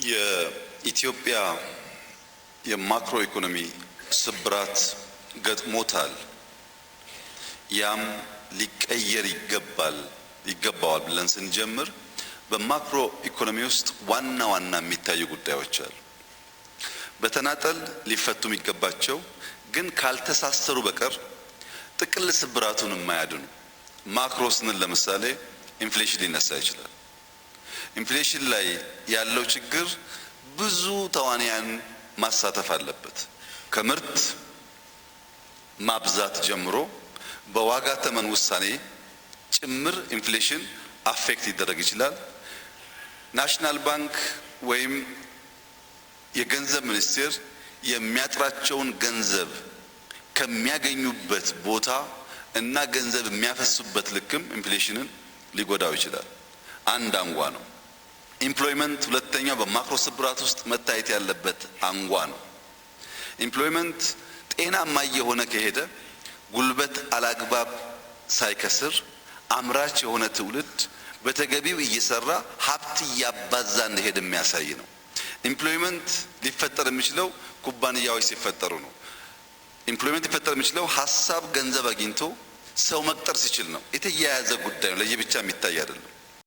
የኢትዮጵያ የማክሮ ኢኮኖሚ ስብራት ገጥሞታል። ያም ሊቀየር ይገባዋል ብለን ስንጀምር በማክሮ ኢኮኖሚ ውስጥ ዋና ዋና የሚታዩ ጉዳዮች አሉ። በተናጠል ሊፈቱ የሚገባቸው ግን ካልተሳሰሩ በቀር ጥቅል ስብራቱን የማያድኑ ማክሮ ስንል ለምሳሌ ኢንፍሌሽን ሊነሳ ይችላል። ኢንፍሌሽን ላይ ያለው ችግር ብዙ ተዋንያን ማሳተፍ አለበት። ከምርት ማብዛት ጀምሮ በዋጋ ተመን ውሳኔ ጭምር ኢንፍሌሽን አፌክት ይደረግ ይችላል። ናሽናል ባንክ ወይም የገንዘብ ሚኒስቴር የሚያጥራቸውን ገንዘብ ከሚያገኙበት ቦታ እና ገንዘብ የሚያፈሱበት ልክም ኢንፍሌሽንን ሊጎዳው ይችላል። አንድ አንጓ ነው። ኢምፕሎይመንት ሁለተኛው በማክሮ ስብራት ውስጥ መታየት ያለበት አንጓ ነው። ኢምፕሎይመንት ጤናማ የሆነ ከሄደ ጉልበት አላግባብ ሳይከስር አምራች የሆነ ትውልድ በተገቢው እየሰራ ሀብት እያባዛ እንደሄደ የሚያሳይ ነው። ኢምፕሎይመንት ሊፈጠር የሚችለው ኩባንያዎች ሲፈጠሩ ነው። ኢምፕሎይመንት ሊፈጠር የሚችለው ሀሳብ ገንዘብ አግኝቶ ሰው መቅጠር ሲችል ነው። የተያያዘ ጉዳይ ነው። ለየብቻ የሚታይ አይደለም።